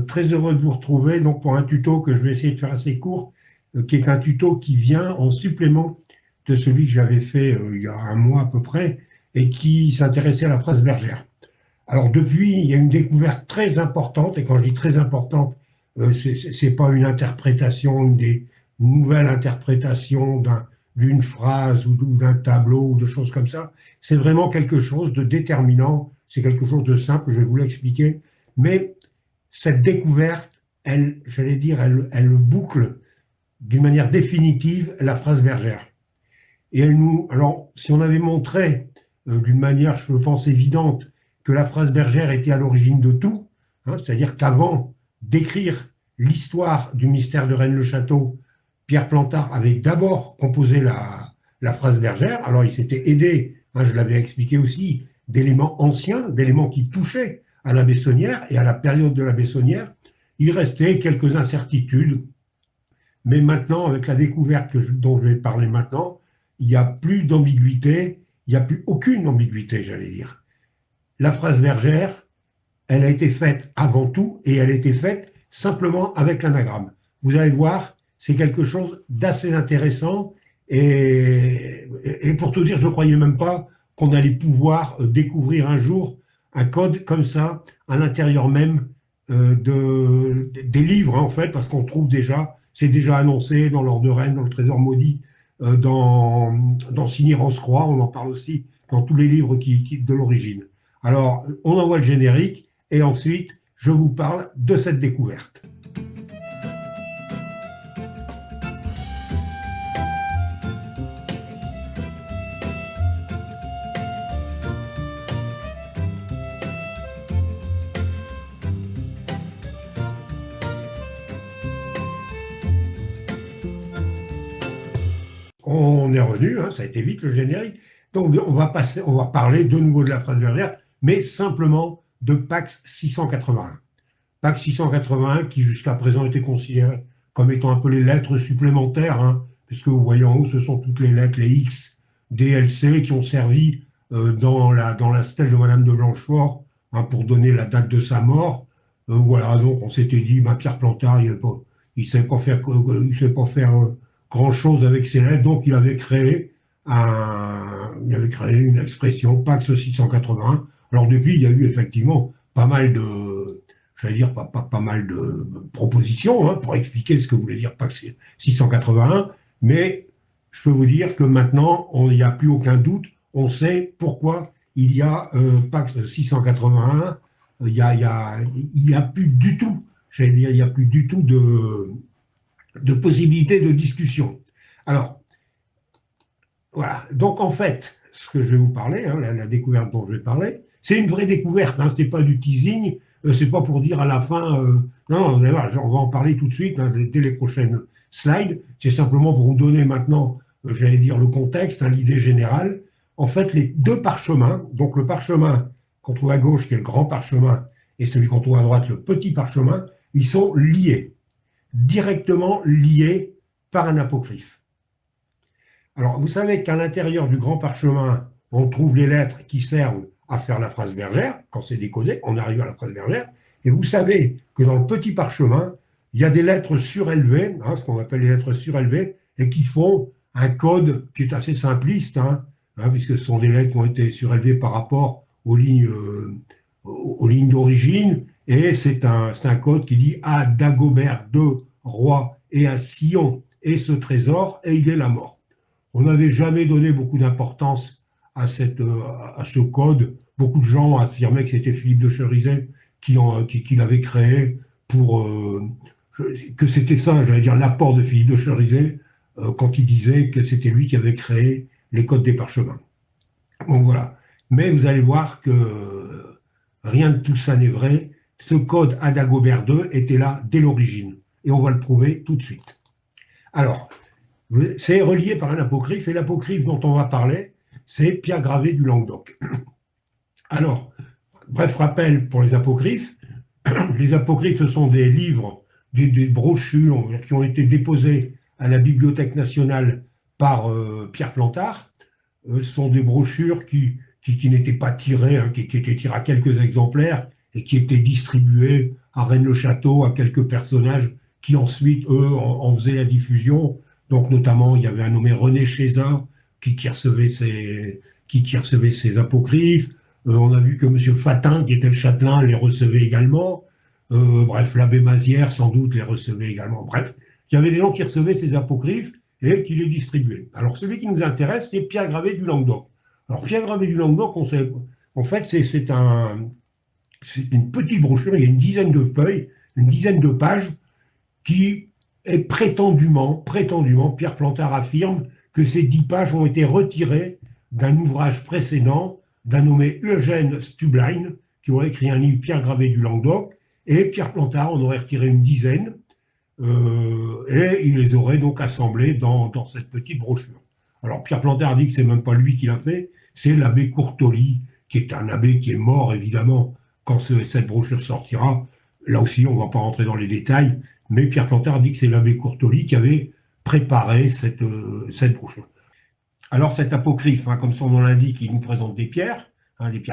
Très heureux de vous retrouver donc pour un tuto que je vais essayer de faire assez court, qui est un tuto qui vient en supplément de celui que j'avais fait il y a un mois à peu près et qui s'intéressait à la phrase bergère. Alors depuis, il y a une découverte très importante, et quand je dis très importante, c'est pas une interprétation, une nouvelle interprétation d'une phrase ou d'un tableau ou de choses comme ça. C'est vraiment quelque chose de déterminant, c'est quelque chose de simple, je vais vous l'expliquer. Mais cette découverte, j'allais dire, elle boucle d'une manière définitive la phrase bergère. Et alors, si on avait montré d'une manière, je pense, évidente, que la phrase bergère était à l'origine de tout, hein, c'est-à-dire qu'avant d'écrire l'histoire du mystère de Rennes-le-Château, Pierre Plantard avait d'abord composé la phrase bergère. Alors, il s'était aidé, hein, je l'avais expliqué aussi, d'éléments anciens, d'éléments qui touchaient à la Bessonnière et à la période de la Bessonnière. Il restait quelques incertitudes, mais maintenant, avec la découverte dont je vais parler maintenant, il n'y a plus d'ambiguïté, il n'y a plus aucune ambiguïté, j'allais dire. La phrase bergère, elle a été faite avant tout et elle a été faite simplement avec l'anagramme. Vous allez voir, c'est quelque chose d'assez intéressant et pour tout dire, je ne croyais même pas qu'on allait pouvoir découvrir un jour un code comme ça à l'intérieur même des livres, hein, en fait, parce qu'on trouve déjà, c'est déjà annoncé dans l'Or de Rennes, dans le Trésor maudit, dans Signy Rose-Croix, on en parle aussi dans tous les livres de l'origine. Alors, on envoie le générique et ensuite, je vous parle de cette découverte. On est revenu, hein, ça a été vite le générique. Donc on va parler de nouveau de la phrase bergère, mais simplement de Pax 681. Pax 681 qui jusqu'à présent était considéré comme étant un peu les lettres supplémentaires, hein, puisque vous voyez en haut, ce sont toutes les lettres, les X, D, L, C, qui ont servi dans la stèle de Madame de Blanchefort, hein, pour donner la date de sa mort. Voilà, donc on s'était dit, Pierre Plantard, il ne sait pas faire grand-chose avec ses lettres, donc il avait créé une expression Pax 681. Alors depuis, il y a eu effectivement pas mal de, j'allais dire pas mal de propositions, hein, pour expliquer ce que voulait dire Pax 681, mais je peux vous dire que maintenant, il n'y a plus aucun doute, on sait pourquoi il y a Pax 681, il y a plus du tout, j'allais dire, il n'y a plus du tout de possibilités de discussion. Alors, voilà. Donc, en fait, ce que je vais vous parler, hein, la découverte dont je vais parler, c'est une vraie découverte, hein, c'est pas du teasing, c'est pas pour dire à la fin, non, vous allez voir, on va en parler tout de suite, hein, dès les prochaines slides, c'est simplement pour vous donner maintenant, j'allais dire, le contexte, hein, l'idée générale. En fait, les deux parchemins, donc le parchemin qu'on trouve à gauche, qui est le grand parchemin, et celui qu'on trouve à droite, le petit parchemin, ils sont liés, directement liés par un apocryphe. Alors, vous savez qu'à l'intérieur du grand parchemin, on trouve les lettres qui servent à faire la phrase bergère. Quand c'est décodé, on arrive à la phrase bergère. Et vous savez que dans le petit parchemin, il y a des lettres surélevées, hein, ce qu'on appelle les lettres surélevées, et qui font un code qui est assez simpliste, hein, puisque ce sont des lettres qui ont été surélevées par rapport aux lignes d'origine. Et c'est un code qui dit à Dagobert II, roi, et à Sion, et ce trésor, et il est la mort. On n'avait jamais donné beaucoup d'importance à ce code. Beaucoup de gens affirmaient que c'était Philippe de Cherizet qui l'avait créé que c'était ça, j'allais dire, l'apport de Philippe de Cherizet quand il disait que c'était lui qui avait créé les codes des parchemins. Donc voilà. Mais vous allez voir que rien de tout ça n'est vrai. Ce code à Dagobert II était là dès l'origine. Et on va le prouver tout de suite. Alors, c'est relié par un apocryphe, et l'apocryphe dont on va parler, c'est Pierre Gravé du Languedoc. Alors, bref rappel pour les apocryphes. Les apocryphes, ce sont des livres, des brochures qui ont été déposées à la Bibliothèque nationale par Pierre Plantard. Ce sont des brochures qui n'étaient pas tirées, hein, qui étaient tirées à quelques exemplaires et qui étaient distribuées à Rennes-le-Château, à quelques personnages qui ensuite, eux, en faisaient la diffusion. Donc, notamment, il y avait un nommé René Chézin qui recevait qui recevait ses apocryphes. On a vu que M. Fatin, qui était le châtelain, les recevait également. Bref, l'abbé Mazière, sans doute, les recevait également. Bref, il y avait des gens qui recevaient ces apocryphes et qui les distribuaient. Alors, celui qui nous intéresse, c'est Pierre Gravé du Languedoc. Alors, Pierre Gravé du Languedoc, en fait, c'est une petite brochure, il y a une dizaine de feuilles, une dizaine de pages, qui est prétendument, Pierre Plantard affirme que ces 10 pages ont été retirées d'un ouvrage précédent d'un nommé Eugène Stublein, qui aurait écrit un livre Pierre Gravé du Languedoc, et Pierre Plantard en aurait retiré une dizaine, et il les aurait donc assemblés dans cette petite brochure. Alors Pierre Plantard dit que c'est même pas lui qui l'a fait, c'est l'abbé Courtoli, qui est un abbé qui est mort évidemment quand cette brochure sortira. Là aussi, on ne va pas rentrer dans les détails, mais Pierre Plantard dit que c'est l'abbé Courtoli qui avait préparé cette brochure. Alors cet apocryphe, hein, comme son nom l'indique, il nous présente des pierres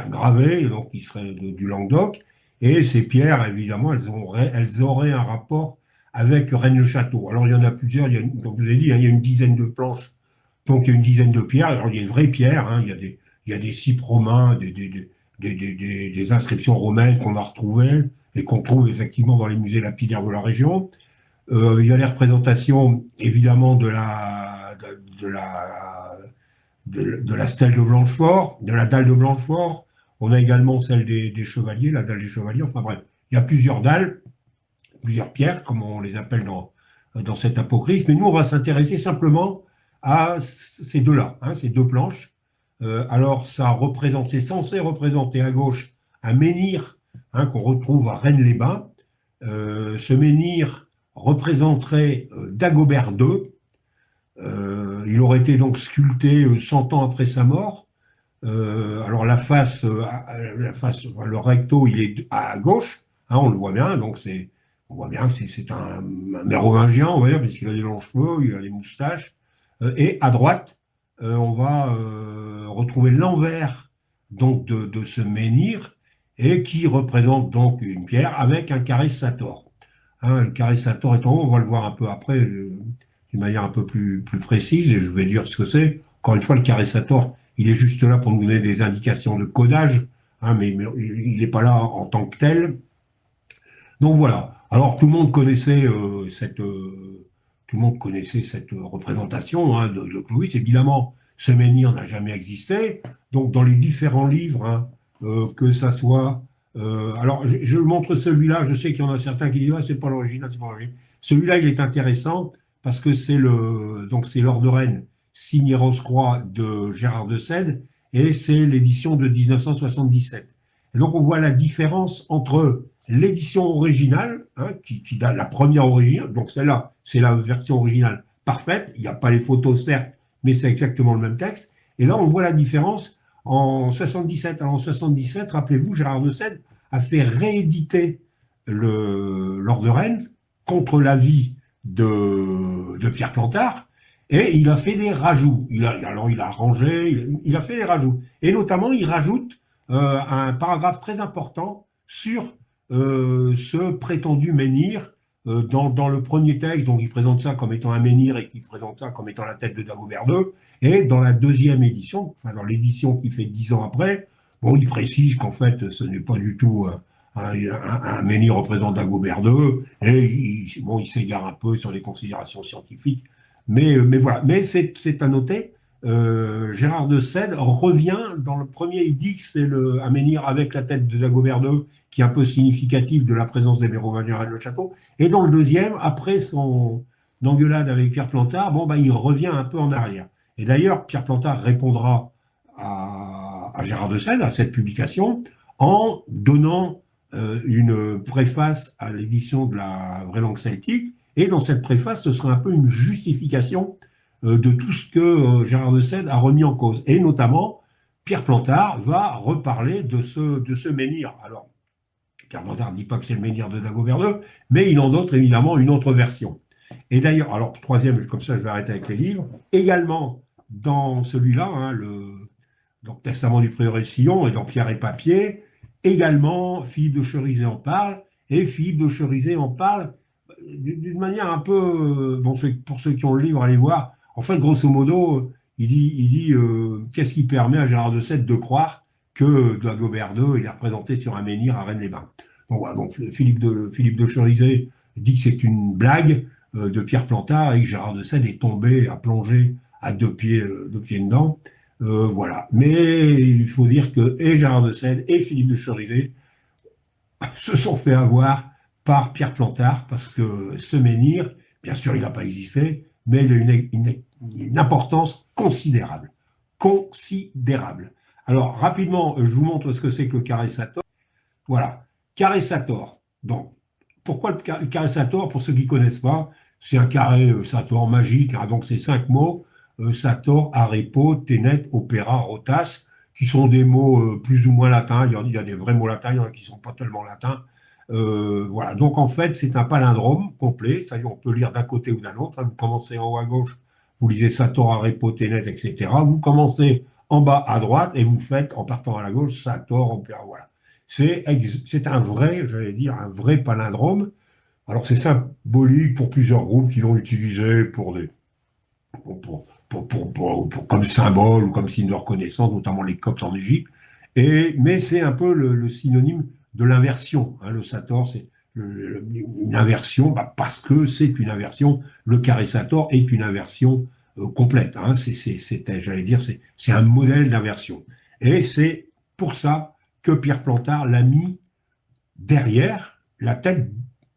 gravées, donc qui seraient du Languedoc, et ces pierres, évidemment, elles auraient un rapport avec Rennes-le-Château. Alors il y en a plusieurs, comme je vous ai dit, hein, il y a une dizaine de planches, donc il y a une dizaine de pierres. Alors il y a des vraies pierres, hein, il y a des cipres romains, des inscriptions romaines qu'on a retrouvées et qu'on trouve effectivement dans les musées lapidaires de la région. Il y a les représentations évidemment de la stèle de Blanchefort, de la dalle de Blanchefort. On a également celle des chevaliers, la dalle des chevaliers. Enfin bref, il y a plusieurs dalles, plusieurs pierres, comme on les appelle dans cet apocryphe. Mais nous, on va s'intéresser simplement à ces deux-là, hein, ces deux planches. Alors, c'est censé représenter à gauche un menhir, hein, qu'on retrouve à Rennes-les-Bains. Ce menhir représenterait Dagobert II. Il aurait été donc sculpté 100 ans après sa mort. Alors le recto, il est à gauche, hein, on le voit bien, donc on voit bien que c'est un mérovingien, on va dire, puisqu'il a des longs cheveux, il a des moustaches. Et à droite, on va retrouver l'envers donc de ce menhir, et qui représente donc une pierre avec un carré Sator. Hein, le carré Sator est en haut, on va le voir un peu après, d'une manière un peu plus précise, et je vais dire ce que c'est. Encore une fois, le carré Sator, il est juste là pour nous donner des indications de codage, hein, mais il n'est pas là en tant que tel. Donc voilà. Alors tout le monde connaissait cette représentation, hein, de Clovis. Évidemment, ce menhir n'a jamais existé. Donc dans les différents livres, hein, que ça soit... alors je montre celui-là, je sais qu'il y en a certains qui disent ah, c'est pas l'original, c'est pas l'original. Celui-là, il est intéressant parce que c'est l'or de Rennes signé Rose-Croix de Gérard de Sède, et c'est l'édition de 1977. Et donc on voit la différence entre l'édition originale, hein, qui date la première originale, donc celle-là, c'est la version originale parfaite, il n'y a pas les photos certes, mais c'est exactement le même texte. Et là, on voit la différence en 77. Alors en 77, rappelez-vous, Gérard de Sède a fait rééditer l'or de Rennes contre l'avis de Pierre Plantard, et il a fait des rajouts. Il a rangé, il a fait des rajouts. Et notamment, il rajoute un paragraphe très important sur ce prétendu menhir dans le premier texte. Donc il présente ça comme étant un menhir et qui présente ça comme étant la tête de Dagobert II. Et dans la deuxième édition, enfin dans l'édition qui fait 10 ans après, bon, il précise qu'en fait ce n'est pas du tout un menhir représentant Dagobert II, et il s'égare un peu sur les considérations scientifiques. Mais voilà. Mais c'est à noter. Gérard de Sède revient dans le premier, il dit que c'est un menhir avec la tête de Dagobert II, qui est un peu significatif de la présence des Mérovingiens à le château. Et dans le deuxième, après son engueulade avec Pierre Plantard, il revient un peu en arrière. Et d'ailleurs, Pierre Plantard répondra à Gérard de Sède, à cette publication, en donnant une préface à l'édition de la vraie langue celtique. Et dans cette préface, ce sera un peu une justification de tout ce que Gérard de Sède a remis en cause. Et notamment, Pierre Plantard va reparler de ce menhir. Alors, Pierre Plantard ne dit pas que c'est le menhir de Dagobert II, mais il en donne évidemment une autre version. Et d'ailleurs, alors, troisième, comme ça je vais arrêter avec les livres, également dans celui-là, hein, donc Testament du prieuré de Sillon, et dans Pierre et Papier, également, Philippe de Cherizet en parle, et Philippe de Cherizet en parle d'une manière un peu, bon, pour ceux qui ont le livre, allez voir. En fait, grosso modo, il dit qu'est-ce qui permet à Gérard de Sète de croire que Dagobert II, il est représenté sur un menhir à Rennes-les-Bains. Donc voilà, donc Philippe de Cherizet dit que c'est une blague de Pierre Plantard et que Gérard de Sète est tombé, a plongé à deux pieds dedans. Voilà. Mais il faut dire que et Gérard de Sète et Philippe de Cherizet se sont fait avoir par Pierre Plantard parce que ce menhir, bien sûr, il n'a pas existé, mais il a une importance considérable. Considérable. Alors, rapidement, je vous montre ce que c'est que le carré Sator. Voilà. Carré Sator. Donc, pourquoi le carré Sator? Pour ceux qui ne connaissent pas, c'est un carré Sator magique. Hein, donc, c'est 5 mots. Sator, Arepo, Ténet, Opéra, Rotas, qui sont des mots plus ou moins latins. Il y a des vrais mots latins, il y en a qui ne sont pas tellement latins. Voilà. Donc, en fait, c'est un palindrome complet. C'est-à-dire, on peut lire d'un côté ou d'un autre. Vous commencez en haut à gauche, vous lisez Sator, Arepo, Ténet, etc. Vous commencez en bas à droite et vous faites, en partant à la gauche, Sator, Opéra. Voilà. C'est un vrai, j'allais dire, un vrai palindrome. Alors, c'est symbolique pour plusieurs groupes qui l'ont utilisé pour des, comme symbole ou comme signe de reconnaissance, notamment les Coptes en Égypte. Mais c'est un peu le synonyme de l'inversion. Hein, le Sator, c'est une inversion, parce que c'est une inversion. Le carré Sator est une inversion complète. Hein, j'allais dire, c'est un modèle d'inversion. Et c'est pour ça que Pierre Plantard l'a mis derrière la tête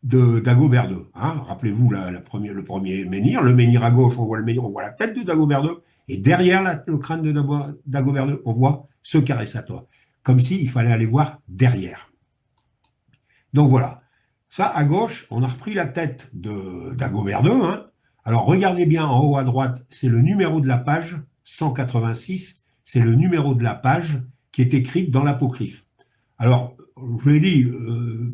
de Dagobert II. Hein. Rappelez-vous le premier menhir. Le menhir à gauche, on voit le menhir, on voit la tête de Dagobert II. Et derrière le crâne de Dagobert II, on voit ce carré Sator. Comme s'il fallait aller voir derrière. Donc voilà. Ça, à gauche, on a repris la tête de Dagobert II. Hein. Alors regardez bien en haut à droite, c'est le numéro de la page 186. C'est le numéro de la page qui est écrite dans l'apocryphe. Alors, je vous l'ai dit,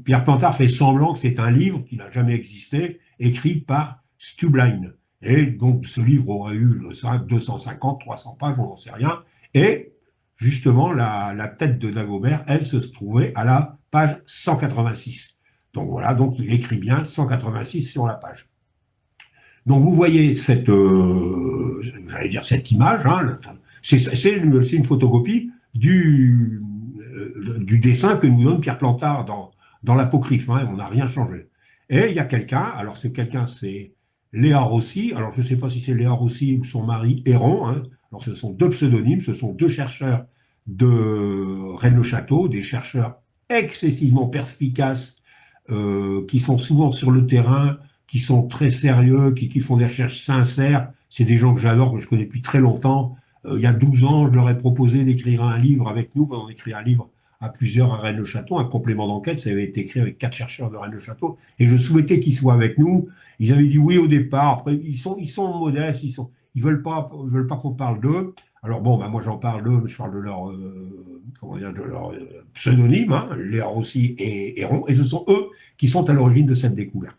Pierre Plantard fait semblant que c'est un livre qui n'a jamais existé, écrit par Stublein. Et donc, ce livre aurait eu 250, 300 pages, on n'en sait rien. Et justement, la tête de Dagobert, elle, se trouvait à la page 186. Donc voilà, donc il écrit bien 186 sur la page. Donc vous voyez cette, j'allais dire cette image, hein, c'est une photocopie du dessin que nous donne Pierre Plantard dans l'apocryphe. Hein, on n'a rien changé. Et il y a quelqu'un, alors ce quelqu'un, c'est Léa Rossi. Alors je ne sais pas si c'est Léa Rossi ou son mari Héron. Hein. Alors ce sont deux pseudonymes, ce sont deux chercheurs de Rennes-le-Château, des chercheurs excessivement perspicaces, qui sont souvent sur le terrain, qui sont très sérieux, qui font des recherches sincères. C'est des gens que j'adore, que je connais depuis très longtemps. Il y a 12 ans, je leur ai proposé d'écrire un livre avec nous. On écrit un livre à plusieurs à Rennes-le-Château, un complément d'enquête. Ça avait été écrit avec 4 chercheurs de Rennes-le-Château. Et je souhaitais qu'ils soient avec nous. Ils avaient dit oui au départ. Après, ils sont modestes. Ils veulent pas qu'on parle d'eux. Alors bon, moi j'en parle d'eux, je parle de leur, de leur pseudonyme, hein, Léa Rossi et Héron. Et ce sont eux qui sont à l'origine de cette découverte.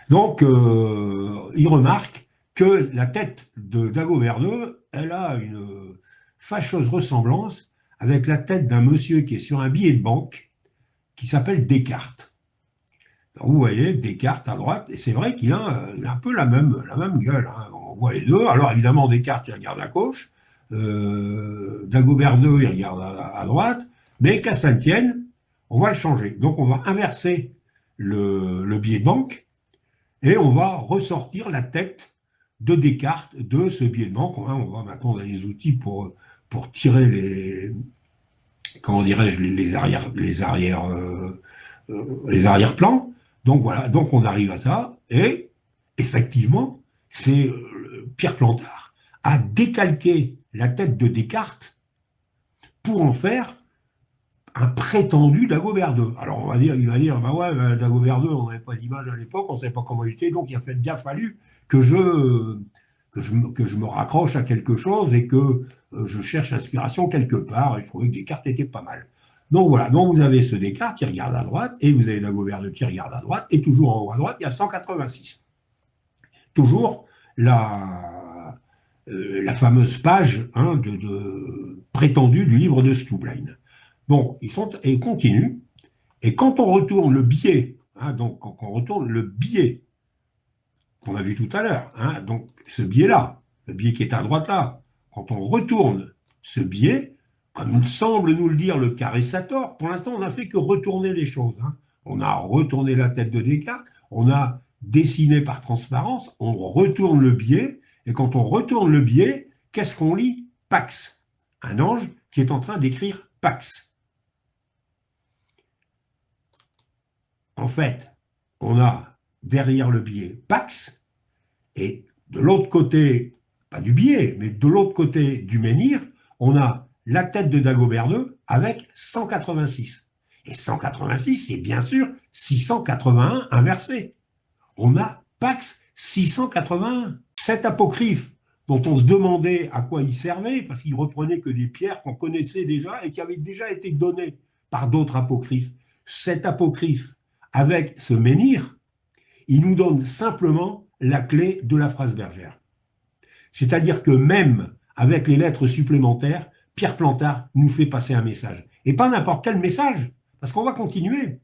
Donc, il remarque que la tête de Dagobert II, elle a une fâcheuse ressemblance avec la tête d'un monsieur qui est sur un billet de banque qui s'appelle Descartes. Alors, vous voyez Descartes à droite, et c'est vrai qu'il a un peu la même gueule. Hein. On voit les deux. Alors évidemment, Descartes, il regarde à gauche, Dagobert II, il regarde à droite, mais qu'à cela ne tienne, on va le changer. Donc on va inverser le billet de banque, et on va ressortir la tête de Descartes de ce billet de banque. On va maintenant dans les outils pour tirer les, comment dirais-je, les arrière-plans. Donc voilà, donc on arrive à ça. Et effectivement, c'est Pierre Plantard a décalqué la tête de Descartes pour en faire un prétendu Dagobert II. Alors il va dire, bah ouais, Dagobert II, on n'avait pas d'image à l'époque, on ne savait pas comment il était, donc il a bien fallu que je me raccroche à quelque chose et que je cherche l'inspiration quelque part, et je trouvais que Descartes était pas mal. Donc voilà, donc vous avez ce Descartes qui regarde à droite, et vous avez Dagobert II qui regarde à droite, et toujours en haut à droite, il y a 186. Toujours la fameuse page, hein, de prétendue du livre de Stublein. Bon, ils continuent, et quand on retourne le biais hein, donc quand on retourne le biais qu'on a vu tout à l'heure, hein, donc ce biais-là, le biais qui est à droite là, quand on retourne ce biais, comme il semble nous le dire le Carré-Sator, pour l'instant on n'a fait que retourner les choses. Hein. On a retourné la tête de Descartes, on a dessiné par transparence, on retourne le biais, et quand on retourne le biais, qu'est-ce qu'on lit? Pax, un ange qui est en train d'écrire Pax. En fait, on a derrière le biais Pax, et de l'autre côté, pas du biais, mais de l'autre côté du menhir, on a la tête de Dagobert II avec 186. Et 186, c'est bien sûr 681 inversé. On a Pax 681. Cet apocryphe dont on se demandait à quoi il servait, parce qu'il reprenait que des pierres qu'on connaissait déjà et qui avaient déjà été données par d'autres apocryphes. Cet apocryphe, avec ce menhir, il nous donne simplement la clé de la phrase bergère. C'est-à-dire que même avec les lettres supplémentaires, Pierre Plantard nous fait passer un message. Et pas n'importe quel message, parce qu'on va continuer.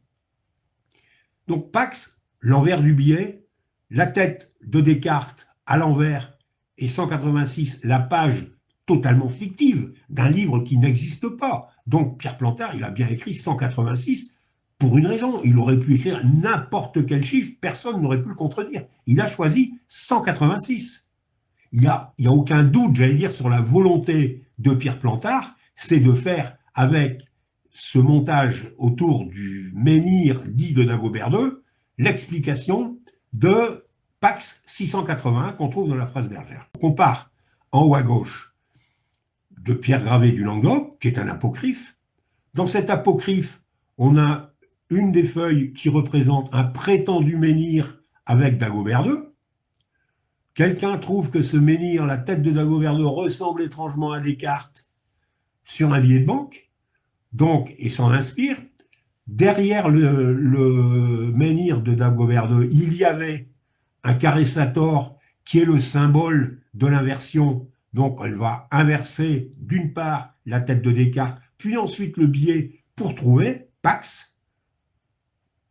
Donc Pax, l'envers du billet, la tête de Descartes à l'envers et 186, la page totalement fictive d'un livre qui n'existe pas. Donc Pierre Plantard, il a bien écrit 186 pour une raison. Il aurait pu écrire n'importe quel chiffre, personne n'aurait pu le contredire. Il a choisi 186. Il n'y a aucun doute, j'allais dire, sur la volonté de Pierre Plantard, c'est de faire avec ce montage autour du menhir dit de Dagobert II, l'explication de Pax 681 qu'on trouve dans la phrase bergère. On part en haut à gauche de Pierre Gravé du Languedoc, qui est un apocryphe. Dans cet apocryphe, on a une des feuilles qui représente un prétendu menhir avec Dagobert II. Quelqu'un trouve que ce menhir, la tête de Dagobert II, ressemble étrangement à Descartes sur un billet de banque, donc il s'en inspire. Derrière le menhir de Dagobert II, il y avait un Carré-Sator qui est le symbole de l'inversion. Donc elle va inverser d'une part la tête de Descartes, puis ensuite le biais pour trouver Pax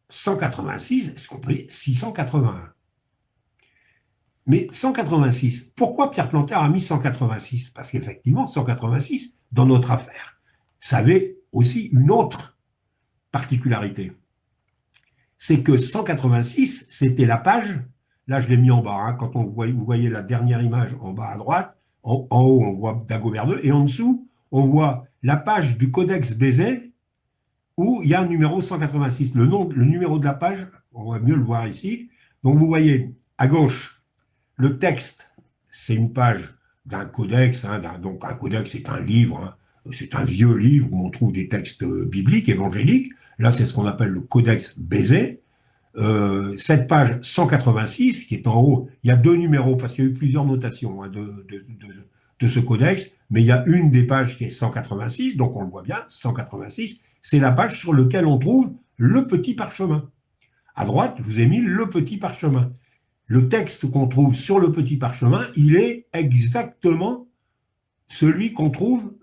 186, est-ce qu'on peut dire 681. Mais 186, pourquoi Pierre Plantard a mis 186? Parce qu'effectivement, 186, dans notre affaire, ça avait aussi une autre particularité. C'est que 186, c'était la page, là je l'ai mis en bas, hein, quand vous voyez la dernière image en bas à droite, en haut on voit Dagobert II, et en dessous on voit la page du Codex Bézet, où il y a un numéro 186. Le numéro de la page, on va mieux le voir ici. Donc vous voyez, à gauche, le texte, c'est une page d'un codex. Hein, donc un codex, c'est un livre, hein, c'est un vieux livre où on trouve des textes bibliques, évangéliques. Là, c'est ce qu'on appelle le Codex Bézet. Cette page 186, qui est en haut, il y a deux numéros, parce qu'il y a eu plusieurs notations hein, de ce codex, mais il y a une des pages qui est 186, donc on le voit bien, 186, c'est la page sur laquelle on trouve le petit parchemin. À droite, je vous ai mis le petit parchemin. Le texte qu'on trouve sur le petit parchemin, il est exactement celui qu'on trouve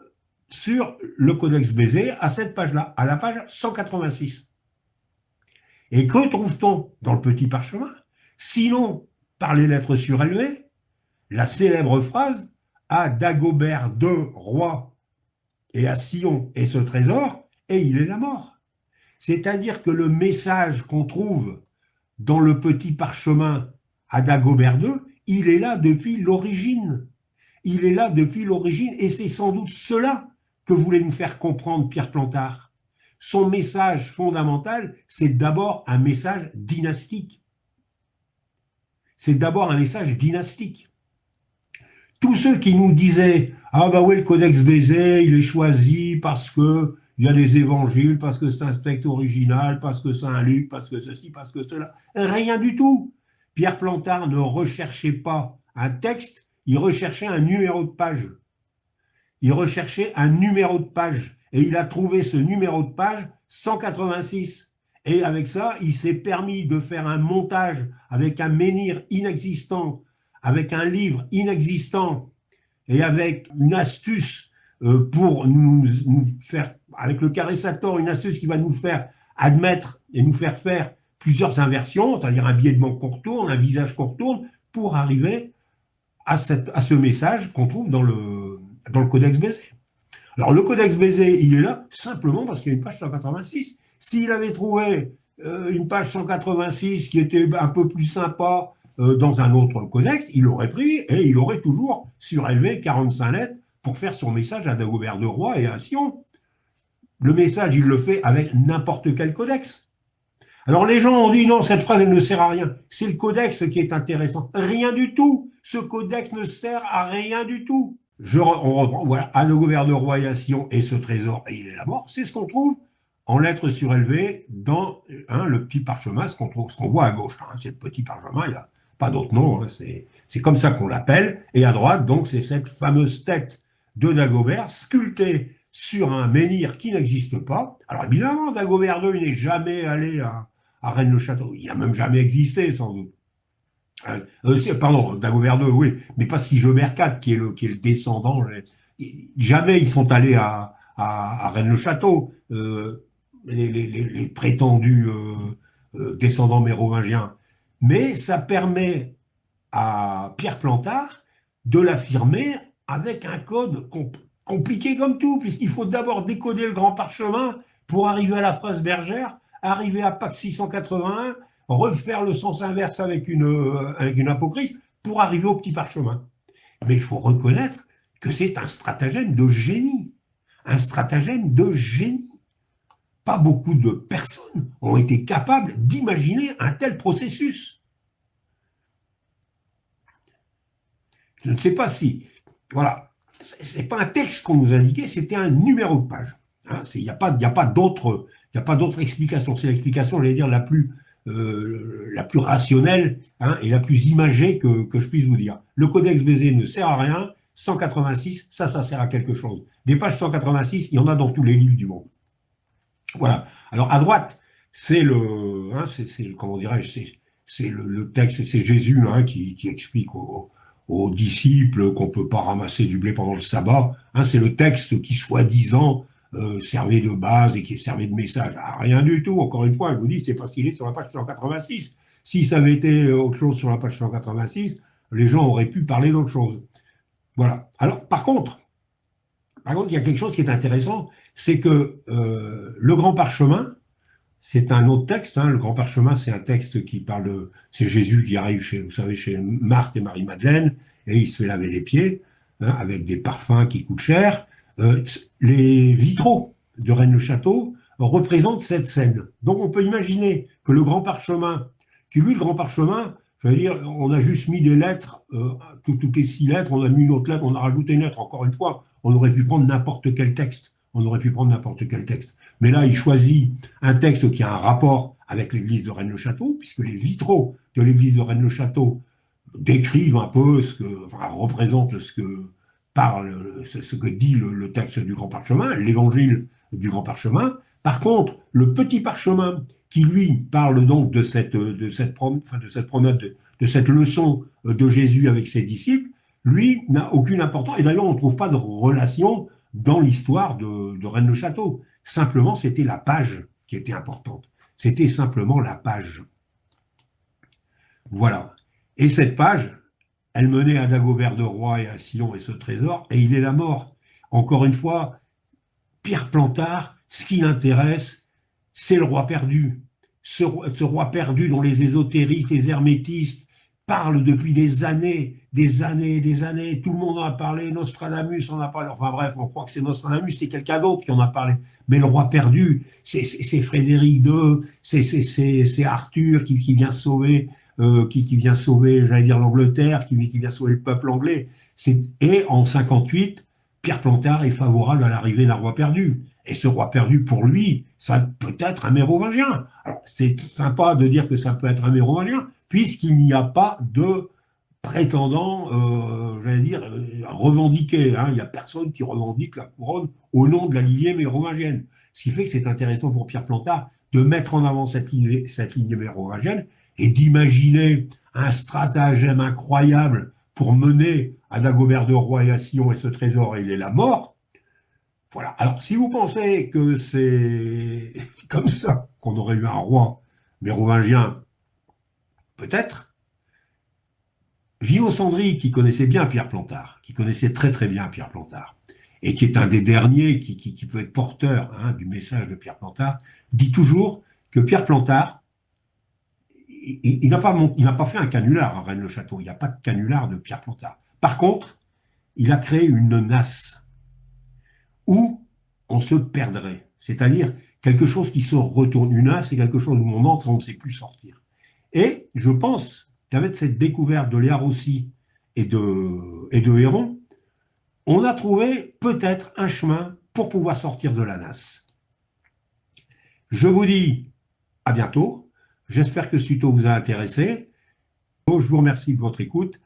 sur le Codex Bézet à cette page-là, à la page 186. Et que trouve-t-on dans le petit parchemin? Sinon, par les lettres surélevées, la célèbre phrase « À Dagobert II, roi, et à Sion est ce trésor, et il est la mort ». C'est-à-dire que le message qu'on trouve dans le petit parchemin à Dagobert II, il est là depuis l'origine. Il est là depuis l'origine, et c'est sans doute cela que voulait nous faire comprendre Pierre Plantard. Son message fondamental, c'est d'abord un message dynastique. C'est d'abord un message dynastique. Tous ceux qui nous disaient « Ah bah oui, le Codex Bézet, il est choisi parce que il y a des évangiles, parce que c'est un texte original, parce que c'est un Luc, parce que ceci, parce que cela », rien du tout. Pierre Plantard ne recherchait pas un texte, il recherchait un numéro de page. Il recherchait un numéro de page. Et il a trouvé ce numéro de page 186. Et avec ça, il s'est permis de faire un montage avec un menhir inexistant, avec un livre inexistant, et avec une astuce pour nous faire, avec le Carré-Sator, une astuce qui va nous faire admettre et nous faire faire plusieurs inversions, c'est-à-dire un biais-de-banque qu'on retourne, un visage qu'on retourne, pour arriver à ce message qu'on trouve dans le codex Bézé. Alors le codex Bézé, il est là simplement parce qu'il y a une page 186. S'il avait trouvé une page 186 qui était un peu plus sympa dans un autre codex, il l'aurait pris et il aurait toujours surélevé 45 lettres pour faire son message à Dagobert de Roy et à Sion. Le message, il le fait avec n'importe quel codex. Alors les gens ont dit non, cette phrase elle ne sert à rien. C'est le codex qui est intéressant. Rien du tout. Ce codex ne sert à rien du tout. On reprend, voilà, à Dagobert de Roy et à Sion et ce trésor, et il est la mort. C'est ce qu'on trouve en lettres surélevées dans le petit parchemin, ce qu'on voit à gauche. C'est le petit parchemin, il n'y a pas d'autre nom. C'est comme ça qu'on l'appelle. Et à droite, donc, c'est cette fameuse tête de Dagobert sculptée sur un menhir qui n'existe pas. Alors évidemment, Dagobert II n'est jamais allé à Rennes-le-Château. Il n'a même jamais existé, sans doute. Pardon, Dagobert II, oui, mais pas Sigebert IV, qui est le descendant. Jamais ils sont allés à Rennes-le-Château, les prétendus descendants mérovingiens. Mais ça permet à Pierre Plantard de l'affirmer avec un code compliqué comme tout, puisqu'il faut d'abord décoder le grand parchemin pour arriver à la phrase bergère, arriver à Pacte 681, refaire le sens inverse avec une apocryphe pour arriver au petit parchemin. Mais il faut reconnaître que c'est un stratagème de génie. Un stratagème de génie. Pas beaucoup de personnes ont été capables d'imaginer un tel processus. Je ne sais pas si... Voilà. C'est pas un texte qu'on nous indiquait, c'était un numéro de page. Il n'y a pas d'autre explication. C'est l'explication, j'allais dire, la plus rationnelle et la plus imagée que je puisse vous dire. Le codex Bézé ne sert à rien. 186, ça sert à quelque chose. Des pages 186, il y en a dans tous les livres du monde. Voilà. Alors à droite, c'est comment dirais-je, c'est le texte, c'est Jésus qui explique aux disciples qu'on peut pas ramasser du blé pendant le sabbat. C'est le texte qui soi-disant servait de base et qui servait de message. Rien du tout. Encore une fois, je vous dis, c'est parce qu'il est sur la page 186. Si ça avait été autre chose sur la page 186, les gens auraient pu parler d'autre chose. Voilà. Alors, par contre, il y a quelque chose qui est intéressant, c'est que le grand parchemin, c'est un autre texte. Le grand parchemin, c'est un texte qui parle de... C'est Jésus qui arrive chez Marthe et Marie-Madeleine, et il se fait laver les pieds, avec des parfums qui coûtent cher. Les vitraux de Rennes-le-Château représentent cette scène. Donc on peut imaginer que le grand parchemin, le grand parchemin, je veux dire, on a juste mis des lettres, toutes les 6 lettres, on a mis une autre lettre, on a rajouté une lettre. Encore une fois, on aurait pu prendre n'importe quel texte. Mais là, il choisit un texte qui a un rapport avec l'église de Rennes-le-Château, puisque les vitraux de l'église de Rennes-le-Château décrivent un peu représentent ce que dit le texte du grand parchemin, l'évangile du grand parchemin. Par contre, le petit parchemin qui, lui, parle donc de cette promenade, de cette leçon de Jésus avec ses disciples, lui, n'a aucune importance. Et d'ailleurs, on ne trouve pas de relation dans l'histoire de Rennes-le-Château. Simplement, c'était la page qui était importante. C'était simplement la page. Voilà. Et cette page, elle menait à Dagobert de Roy et à Sion et ce trésor, et il est la mort. Encore une fois, Pierre Plantard, ce qui l'intéresse, c'est le roi perdu. Ce roi perdu dont les ésotériques, les hermétistes parlent depuis des années. Tout le monde en a parlé, Nostradamus en a parlé. Enfin bref, on croit que c'est Nostradamus, c'est quelqu'un d'autre qui en a parlé. Mais le roi perdu, c'est Frédéric II, c'est Arthur qui vient sauver... qui vient sauver, j'allais dire l'Angleterre, qui vient sauver le peuple anglais. Et en 58, Pierre Plantard est favorable à l'arrivée d'un roi perdu. Et ce roi perdu, pour lui, ça peut être un mérovingien. Alors, c'est sympa de dire que ça peut être un mérovingien, puisqu'il n'y a pas de prétendant, j'allais dire, revendiqué. Il n'y a personne qui revendique la couronne au nom de la lignée mérovingienne. Ce qui fait que c'est intéressant pour Pierre Plantard de mettre en avant cette lignée mérovingienne, et d'imaginer un stratagème incroyable pour mener à Dagobert de Roy et à Sion et ce trésor, et il est la mort. Voilà. Alors, si vous pensez que c'est comme ça qu'on aurait eu un roi mérovingien, peut-être. Gillot Sandry, qui connaissait bien Pierre Plantard, qui connaissait très très bien Pierre Plantard, et qui est un des derniers qui peut être porteur du message de Pierre Plantard, dit toujours que Pierre Plantard, il n'a pas fait un canular à Rennes-le-Château, il n'y a pas de canular de Pierre Plantard. Par contre, il a créé une nasse où on se perdrait, c'est-à-dire quelque chose qui se retourne. Une nasse, c'est quelque chose où on entre et on ne sait plus sortir. Et je pense qu'avec cette découverte de Léa Rossi et de Héron, on a trouvé peut-être un chemin pour pouvoir sortir de la nasse. Je vous dis à bientôt. J'espère que ce tuto vous a intéressé. Je vous remercie de votre écoute.